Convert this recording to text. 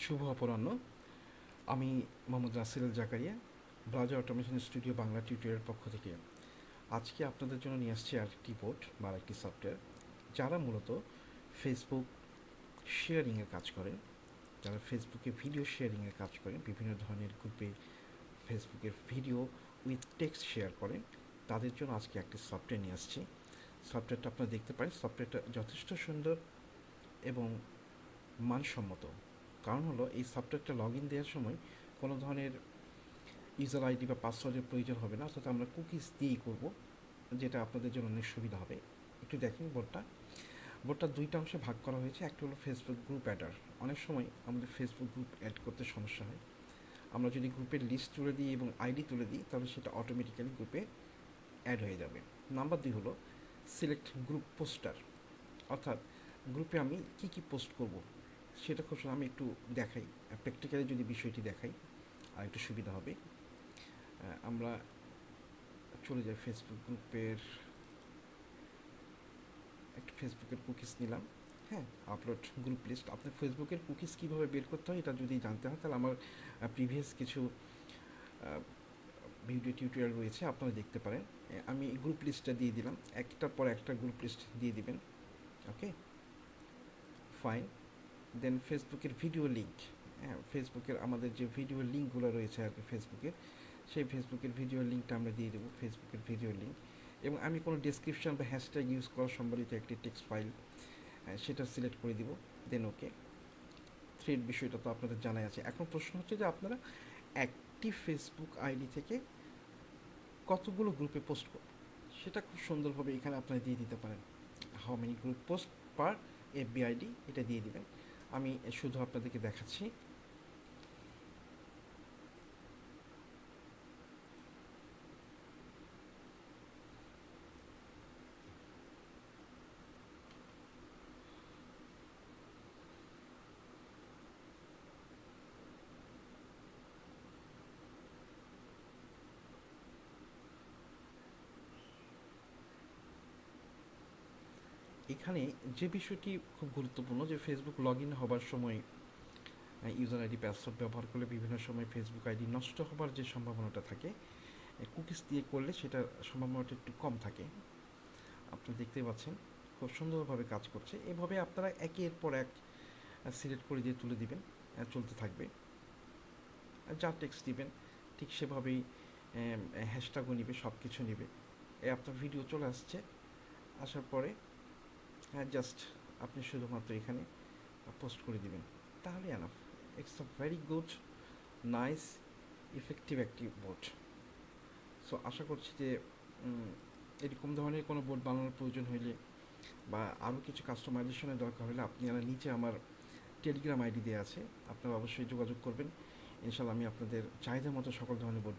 শুভ অপরাহ্ন। আমি Mohammad Rasel Zakaria, browser automation studio Bangla টিউটোরিয়ালের পক্ষ থেকে আজকে আপনাদের জন্য নিয়ে আসছি আরেকটি বোর্ড বা আরেকটি সফটওয়্যার, যারা মূলত ফেসবুক শেয়ারিংয়ের কাজ করেন, যারা ফেসবুকে ভিডিও শেয়ারিংয়ের কাজ করেন, বিভিন্ন ধরনের গ্রুপে ফেসবুকের ভিডিও উইথ টেক্সট শেয়ার করেন, তাদের জন্য আজকে একটি সফটওয়্যার নিয়ে আসছি। সফটওয়্যারটা আপনারা দেখতে পারেন, সফটওয়্যারটা যথেষ্ট সুন্দর এবং মানসম্মত। কারণ হলো এই সফটওয়্যারটা লগ ইন দেওয়ার সময় কোনো ধরনের ইউজার আইডি বা পাসওয়ার্ডের প্রয়োজন হবে না, অর্থাৎ আমরা কুকিজ দিয়েই করব, যেটা আপনাদের জন্য অনেক সুবিধা হবে। একটু দেখেন বোর্ডটা দুইটা অংশে ভাগ করা হয়েছে। একটা হলো ফেসবুক গ্রুপ অ্যাডার। অনেক সময় আমাদের ফেসবুক গ্রুপ অ্যাড করতে সমস্যা হয়। আমরা যদি গ্রুপের লিস্ট তুলে দিই এবং আইডি তুলে দিই, তাহলে সেটা অটোমেটিক্যালি গ্রুপে অ্যাড হয়ে যাবে। নাম্বার 2 হলো সিলেক্ট গ্রুপ পোস্টার, অর্থাৎ গ্রুপে আমি কি পোস্ট করব সেটা খুব আমি একটু দেখাই, প্র্যাকটিক্যালি যদি বিষয়টি দেখাই আর একটু সুবিধা হবে। আমরা চলে যাই ফেসবুক গ্রুপের, একটা ফেসবুকের কুকিজ নিলাম। হ্যাঁ, আপলোড গ্রুপ লিস্ট। আপনার ফেসবুকের কুকিজ কীভাবে বের করতে হয় এটা যদি জানতে হয়, তাহলে আমার প্রিভিয়াস কিছু ভিডিও টিউটোরিয়াল রয়েছে, আপনারা দেখতে পারেন। আমি গ্রুপ লিস্টটা দিয়ে দিলাম, একটার পর একটা গ্রুপ লিস্ট দিয়ে দিবেন। ওকে, ফাইন। দেন ফেসবুকের ভিডিও লিঙ্ক, হ্যাঁ, ফেসবুকের আমাদের যে ভিডিও লিঙ্কগুলো রয়েছে আর কি ফেসবুকের, সেই ফেসবুকের ভিডিও লিঙ্কটা আমরা দিয়ে দেবো, ফেসবুকের ভিডিও লিঙ্ক। এবং আমি কোনো ডেসক্রিপশন বা হ্যাশট্যাগ ইউজ করা সম্বলিত একটি টেক্সট ফাইল, সেটা সিলেক্ট করে দিব। দেন ওকে। থ্রেড বিষয়টা তো আপনাদের জানাই আছে। এখন প্রশ্ন হচ্ছে যে আপনারা একটি ফেসবুক আইডি থেকে কতগুলো গ্রুপে পোস্ট করবেন, সেটা খুব সুন্দরভাবে এখানে আপনারা দিয়ে দিতে পারেন। How many group post per FB ID, এটা দিয়ে দিবেন। আমি শুধু আপনাদেরকে দেখাচ্ছি। এখানে যে বিষয়টি খুব গুরুত্বপূর্ণ, যে ফেসবুক লগ ইন হবার সময় ইউজার আইডি পাসওয়ার্ড ব্যবহার করলে বিভিন্ন সময় ফেসবুক আইডি নষ্ট হবার যে সম্ভাবনাটা থাকে, কুকিজ দিয়ে করলে সেটার সম্ভাবনাটা একটু কম থাকে। আপনারা দেখতেই পাচ্ছেন খুব সুন্দরভাবে কাজ করছে। এভাবে আপনারা একের পর এক সিলেক্ট করে দিয়ে তুলে দিবেন, চলতে থাকবে। যা টেক্সট দিবেন ঠিক সেভাবেই হ্যাশট্যাগও নিবে, সব কিছু নিবে। আপনার ভিডিও চলে আসছে, আসার পরে জাস্ট আপনি শুধুমাত্র এখানে পোস্ট করে দিবেন, তাহলে enough. It's a very good, nice, effective একটি বোর্ড। সো আশা করছি যে এরকম ধরনের কোনো বোর্ড বানানোর প্রয়োজন হইলে বা আরও কিছু কাস্টমাইজেশনের দরকার হলে আপনারা নিচে আমার টেলিগ্রাম আইডি দেওয়া আছে, আপনারা অবশ্যই যোগাযোগ করবেন। ইনশাল্লাহ আমি আপনাদের চাহিদা মতো সকল ধরনের বোর্ড